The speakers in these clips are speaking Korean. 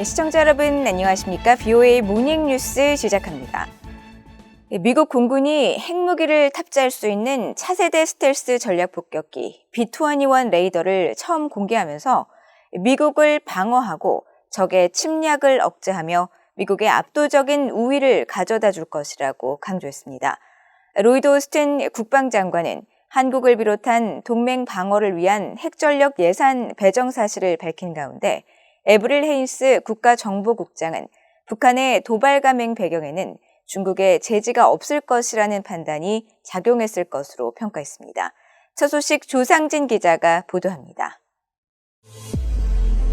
시청자 여러분 안녕하십니까? BOA 모닝뉴스 시작합니다. 미국 공군이 핵무기를 탑재할 수 있는 차세대 스텔스 전략폭격기 B-21 레이더를 처음 공개하면서 미국을 방어하고 적의 침략을 억제하며 미국의 압도적인 우위를 가져다 줄 것이라고 강조했습니다. 로이드 오스틴 국방장관은 한국을 비롯한 동맹 방어를 위한 핵전력 예산 배정 사실을 밝힌 가운데 에브릴 헤인스 국가정보국장은 북한의 도발 감행 배경에는 중국의 제지가 없을 것이라는 판단이 작용했을 것으로 평가했습니다. 첫 소식 조상진 기자가 보도합니다.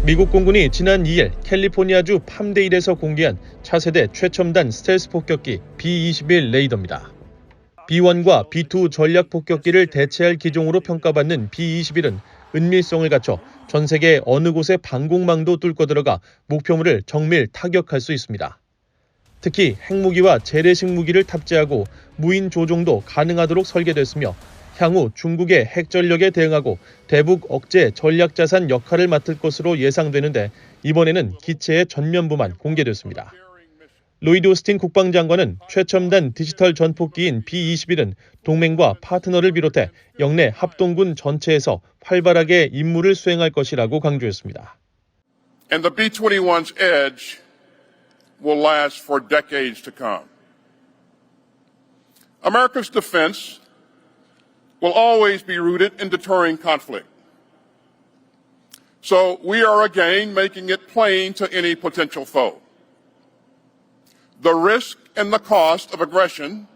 미국 공군이 지난 2일 캘리포니아주 팜데일에서 공개한 차세대 최첨단 스텔스 폭격기 B-21 레이더입니다. B-1과 B-2 전략 폭격기를 대체할 기종으로 평가받는 B-21은 은밀성을 갖춰 전 세계 어느 곳의 방공망도 뚫고 들어가 목표물을 정밀 타격할 수 있습니다. 특히 핵무기와 재래식 무기를 탑재하고 무인 조종도 가능하도록 설계됐으며 향후 중국의 핵전력에 대응하고 대북 억제 전략자산 역할을 맡을 것으로 예상되는데 이번에는 기체의 전면부만 공개됐습니다. 로이드 오스틴 국방장관은 최첨단 디지털 전폭기인 B-21은 동맹과 파트너를 비롯해 영내 합동군 전체에서 활발하게 임무를 수행할 것이라고 강조했습니다. And the B-21's edge will last for decades to come. America's defense will always be rooted in deterring conflict. So we are again making it plain to any potential foe. The risk and the cost of aggression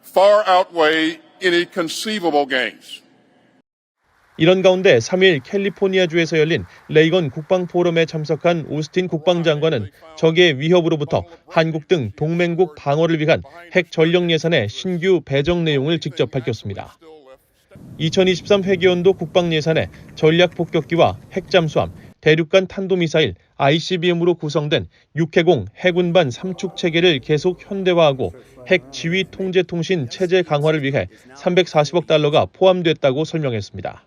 far outweigh any conceivable gains. 이런 가운데 3일 캘리포니아주에서 열린 레이건 국방포럼에 참석한 오스틴 국방장관은 적의 위협으로부터 한국 등 동맹국 방어를 위한 핵 전력 예산의 신규 배정 내용을 직접 밝혔습니다. 2023 회계연도 국방 예산에 전략 폭격기와 핵잠수함, 대륙간 탄도미사일, ICBM으로 구성된 육해공 해군반 3축 체계를 계속 현대화하고 핵 지휘 통제 통신 체제 강화를 위해 340억 달러가 포함됐다고 설명했습니다.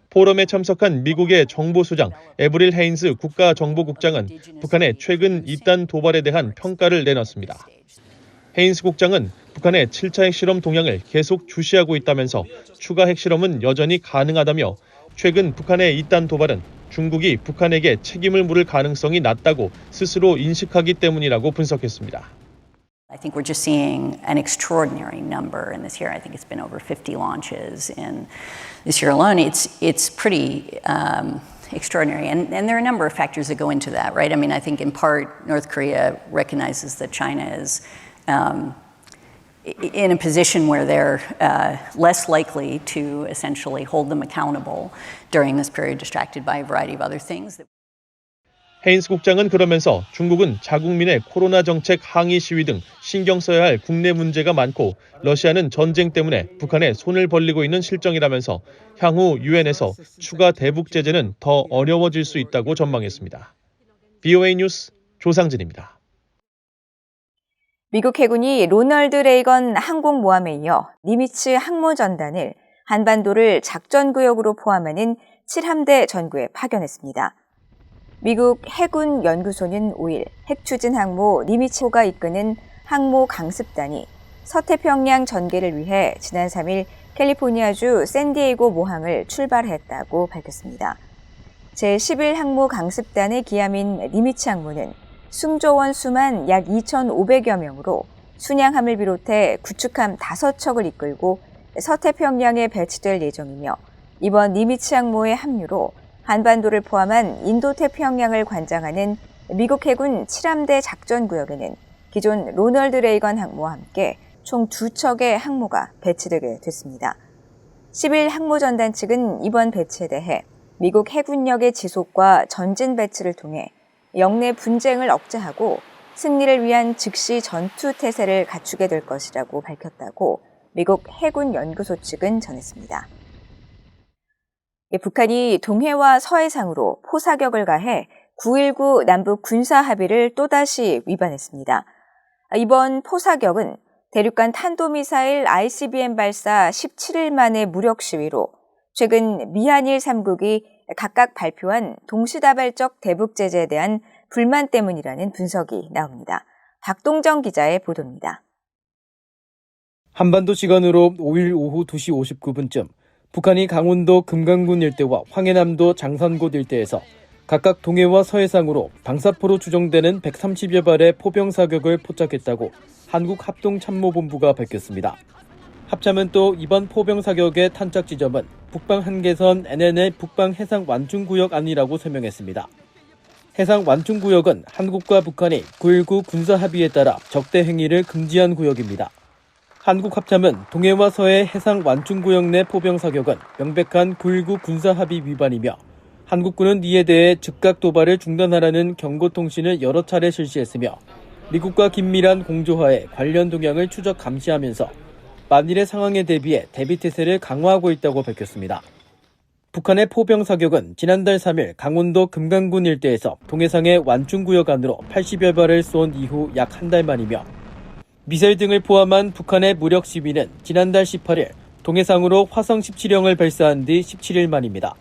포럼에 참석한 미국의 정보수장 에브릴 헤인스 국가정보국장은 북한의 최근 잇단 도발에 대한 평가를 내놨습니다. 헤인스 국장은 북한의 7차 핵실험 동향을 계속 주시하고 있다면서 추가 핵실험은 여전히 가능하다며 최근 북한의 잇단 도발은 중국이 북한에게 책임을 물을 가능성이 낮다고 스스로 인식하기 때문이라고 분석했습니다. I think we're just seeing an extraordinary number in this year. I think it's been over 50 launches in this year alone. It's pretty extraordinary. And there are a number of factors that go into that, right? I mean, I think in part, North Korea recognizes that China is in a position where they're less likely to essentially hold them accountable during this period, distracted by a variety of other things. 헤인스 국장은 그러면서 중국은 자국민의 코로나 정책 항의 시위 등 신경 써야 할 국내 문제가 많고 러시아는 전쟁 때문에 북한에 손을 벌리고 있는 실정이라면서 향후 유엔에서 추가 대북 제재는 더 어려워질 수 있다고 전망했습니다. BOA 뉴스 조상진입니다. 미국 해군이 로널드 레이건 항공모함에 이어 니미츠 항모전단을 한반도를 작전구역으로 포함하는 7함대 전구에 파견했습니다. 미국 해군 연구소는 5일 핵추진 항모 니미츠호가 이끄는 항모 강습단이 서태평양 전개를 위해 지난 3일 캘리포니아주 샌디에이고 모항을 출발했다고 밝혔습니다. 제11 항모 강습단의 기함인 니미츠 항모는 승조원 수만 약 2,500여 명으로 순양함을 비롯해 구축함 5척을 이끌고 서태평양에 배치될 예정이며 이번 니미츠 항모의 합류로 한반도를 포함한 인도태평양을 관장하는 미국 해군 7함대 작전구역에는 기존 로널드 레이건 항모와 함께 총 2척의 항모가 배치되게 됐습니다. 11 항모전단 측은 이번 배치에 대해 미국 해군력의 지속과 전진 배치를 통해 영내 분쟁을 억제하고 승리를 위한 즉시 전투 태세를 갖추게 될 것이라고 밝혔다고 미국 해군연구소 측은 전했습니다. 북한이 동해와 서해상으로 포사격을 가해 9.19 남북 군사합의를 또다시 위반했습니다. 이번 포사격은 대륙간 탄도미사일 ICBM 발사 17일 만의 무력 시위로 최근 미한일 3국이 각각 발표한 동시다발적 대북 제재에 대한 불만 때문이라는 분석이 나옵니다. 박동정 기자의 보도입니다. 한반도 시간으로 5일 오후 2시 59분쯤 북한이 강원도 금강군 일대와 황해남도 장산곶 일대에서 각각 동해와 서해상으로 방사포로 추정되는 130여 발의 포병 사격을 포착했다고 한국합동참모본부가 밝혔습니다. 합참은 또 이번 포병 사격의 탄착 지점은 북방 한계선 NNL 북방 해상 완충구역 안이라고 설명했습니다. 해상 완충구역은 한국과 북한이 9.19 군사합의에 따라 적대 행위를 금지한 구역입니다. 한국 합참은 동해와 서해 해상 완충구역 내 포병 사격은 명백한 9.19 군사합의 위반이며 한국군은 이에 대해 즉각 도발을 중단하라는 경고통신을 여러 차례 실시했으며 미국과 긴밀한 공조하에 관련 동향을 추적 감시하면서 만일의 상황에 대비해 대비태세를 강화하고 있다고 밝혔습니다. 북한의 포병 사격은 지난달 3일 강원도 금강군 일대에서 동해상의 완충구역 안으로 80여 발을 쏜 이후 약 한 달 만이며 미사일 등을 포함한 북한의 무력 시위는 지난달 18일 동해상으로 화성 17형을 발사한 뒤 17일 만입니다.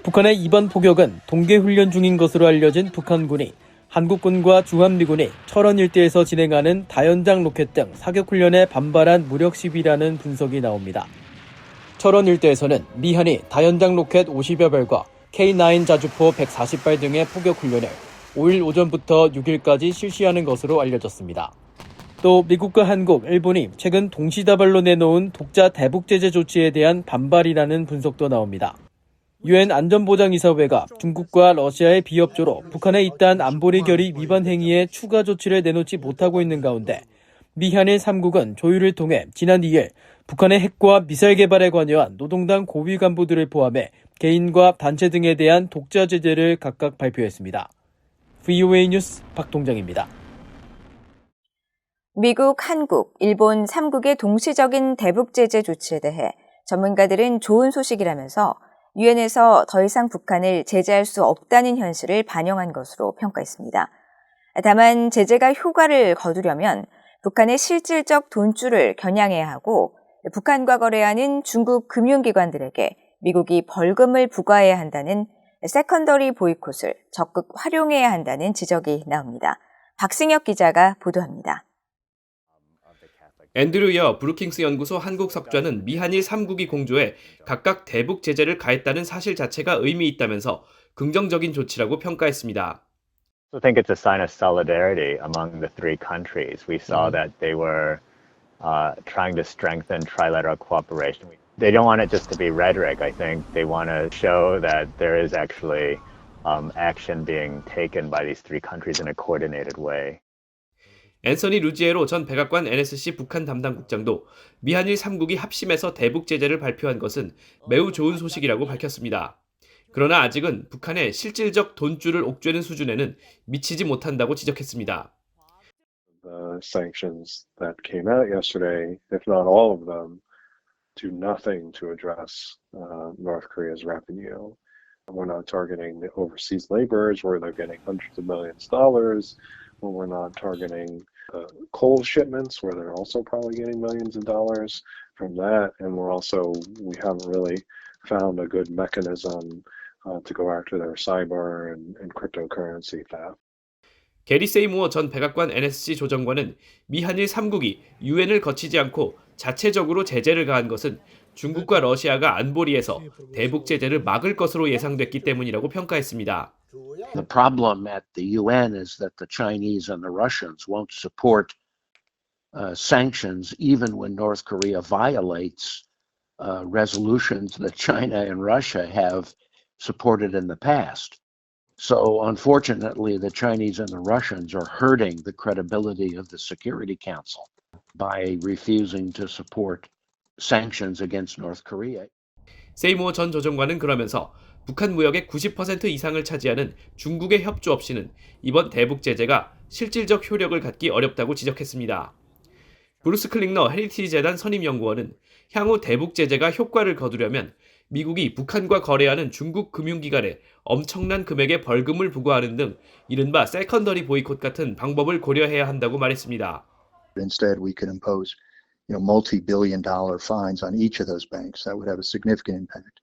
북한의 이번 포격은 동계훈련 중인 것으로 알려진 북한군이 한국군과 주한미군이 철원 일대에서 진행하는 다연장 로켓 등 사격훈련에 반발한 무력 시위라는 분석이 나옵니다. 철원 일대에서는 미한이 다연장 로켓 50여 발과 K9 자주포 140발 등의 포격 훈련을 5일 오전부터 6일까지 실시하는 것으로 알려졌습니다. 또 미국과 한국, 일본이 최근 동시다발로 내놓은 독자 대북 제재 조치에 대한 반발이라는 분석도 나옵니다. 유엔 안전보장이사회가 중국과 러시아의 비협조로 북한에 이딴 안보리 결의 위반 행위에 추가 조치를 내놓지 못하고 있는 가운데 미한일 3국은 조율을 통해 지난 2일 북한의 핵과 미사일 개발에 관여한 노동당 고위 간부들을 포함해 개인과 단체 등에 대한 독자 제재를 각각 발표했습니다. VOA 뉴스 박동정입니다. 미국, 한국, 일본 3국의 동시적인 대북 제재 조치에 대해 전문가들은 좋은 소식이라면서 유엔에서 더 이상 북한을 제재할 수 없다는 현실을 반영한 것으로 평가했습니다. 다만 제재가 효과를 거두려면 북한의 실질적 돈줄을 겨냥해야 하고 북한과 거래하는 중국 금융기관들에게 미국이 벌금을 부과해야 한다는 세컨더리 보이콧을 적극 활용해야 한다는 지적이 나옵니다. 박승혁 기자가 보도합니다. 앤드류 여 브루킹스 연구소 한국 석좌는 미한일 3국이 공조해 각각 대북 제재를 가했다는 사실 자체가 의미 있다면서 긍정적인 조치라고 평가했습니다. I think it's a sign of solidarity among the three countries. We saw that they were trying to strengthen trilateral cooperation. They don't want it just to be rhetoric. I think they want to show that there is actually action being taken by these three countries in a coordinated way. 앤서니 루지에로 전 백악관 NSC 북한 담당 국장도 미한일 3국이 합심해서 대북 제재를 발표한 것은 매우 좋은 소식이라고 밝혔습니다. 그러나 아직은 북한의 실질적 돈줄을 옥죄는 수준에는 미치지 못한다고 지적했습니다. The sanctions that came out yesterday, if not all of them, do nothing to address North Korea's revenue. We're not targeting the overseas laborers where they're getting hundreds of millions of dollars. We're not targeting coal shipments where they're also probably getting millions of dollars from that. And we haven't really found a good mechanism to go after their cyber and cryptocurrency theft. 게리 세이무어 전 백악관 NSC 조정관은 미한일 3국이 유엔을 거치지 않고 자체적으로 제재를 가한 것은 중국과 러시아가 안보리에서 대북 제재를 막을 것으로 예상됐기 때문이라고 평가했습니다. The problem at the UN is that the Chinese and the Russians won't support sanctions even when North Korea violates resolutions that China and Russia have supported in the past. So unfortunately, the Chinese and the Russians are hurting the credibility of the Security Council by refusing to support sanctions against North Korea. 세이무어 전 조정관은 그러면서 북한 무역의 90% 이상을 차지하는 중국의 협조 없이는 이번 대북 제재가 실질적 효력을 갖기 어렵다고 지적했습니다. 브루스 클링너 헤리티지 재단 선임연구원은 향후 대북 제재가 효과를 거두려면 미국이 북한과 거래하는 중국 금융기관에 엄청난 금액의 벌금을 부과하는 등 이른바 세컨더리 보이콧 같은 방법을 고려해야 한다고 말했습니다. Instead, we could impose, multi-billion-dollar fines on each of those banks. That would have a significant impact.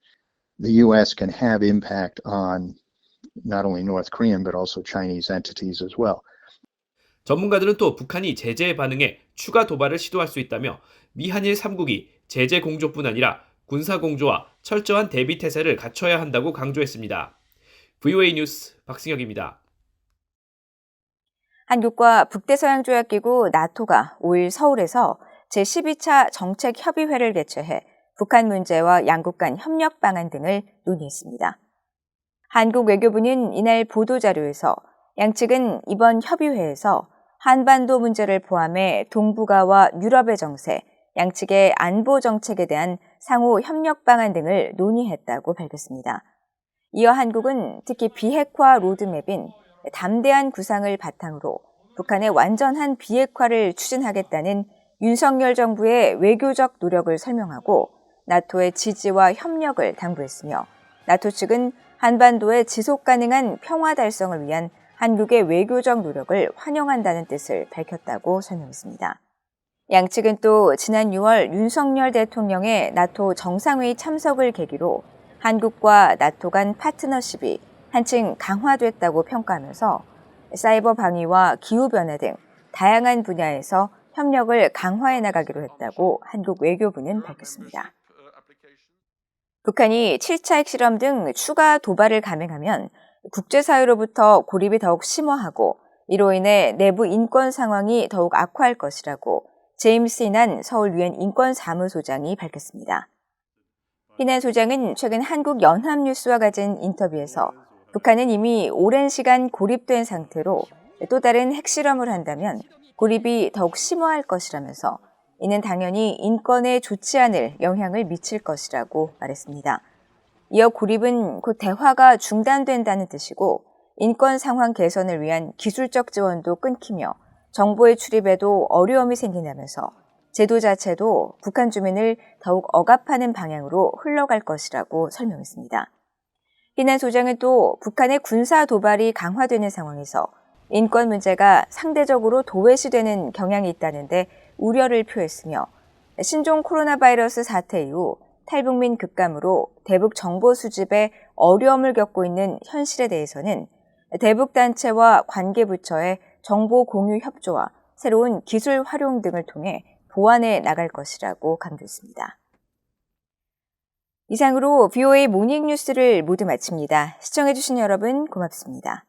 The U.S. can have impact on not only North Korean but also Chinese entities as well. 전문가들은 또 북한이 제재에 반응해 추가 도발을 시도할 수 있다며 미한일 3국이 제재 공조뿐 아니라 군사 공조와 철저한 대비 태세를 갖춰야 한다고 강조했습니다. VOA 뉴스 박승혁입니다. 한국과 북대서양조약기구 나토가 5일 서울에서 제12차 정책협의회를 개최해 북한 문제와 양국 간 협력 방안 등을 논의했습니다. 한국 외교부는 이날 보도자료에서 양측은 이번 협의회에서 한반도 문제를 포함해 동북아와 유럽의 정세, 양측의 안보 정책에 대한 상호 협력 방안 등을 논의했다고 밝혔습니다. 이어 한국은 특히 비핵화 로드맵인 담대한 구상을 바탕으로 북한의 완전한 비핵화를 추진하겠다는 윤석열 정부의 외교적 노력을 설명하고 나토의 지지와 협력을 당부했으며 나토 측은 한반도의 지속 가능한 평화 달성을 위한 한국의 외교적 노력을 환영한다는 뜻을 밝혔다고 설명했습니다. 양측은 또 지난 6월 윤석열 대통령의 나토 정상회의 참석을 계기로 한국과 나토 간 파트너십이 한층 강화됐다고 평가하면서 사이버 방위와 기후변화 등 다양한 분야에서 협력을 강화해 나가기로 했다고 한국 외교부는 밝혔습니다. 북한이 7차 핵실험 등 추가 도발을 감행하면 국제사회로부터 고립이 더욱 심화하고 이로 인해 내부 인권 상황이 더욱 악화할 것이라고 제임스 희난 서울 유엔 인권사무소장이 밝혔습니다. 희난 소장은 최근 한국 연합뉴스와 가진 인터뷰에서 북한은 이미 오랜 시간 고립된 상태로 또 다른 핵실험을 한다면 고립이 더욱 심화할 것이라면서 이는 당연히 인권에 좋지 않을 영향을 미칠 것이라고 말했습니다. 이어 고립은 곧 대화가 중단된다는 뜻이고 인권 상황 개선을 위한 기술적 지원도 끊기며 정보의 출입에도 어려움이 생긴다면서 제도 자체도 북한 주민을 더욱 억압하는 방향으로 흘러갈 것이라고 설명했습니다. 희난 소장은 또 북한의 군사 도발이 강화되는 상황에서 인권 문제가 상대적으로 도외시되는 경향이 있다는데 우려를 표했으며 신종 코로나 바이러스 사태 이후 탈북민 급감으로 대북 정보 수집에 어려움을 겪고 있는 현실에 대해서는 대북 단체와 관계부처의 정보 공유 협조와 새로운 기술 활용 등을 통해 보완해 나갈 것이라고 강조했습니다. 이상으로 VOA 모닝 뉴스를 모두 마칩니다. 시청해주신 여러분 고맙습니다.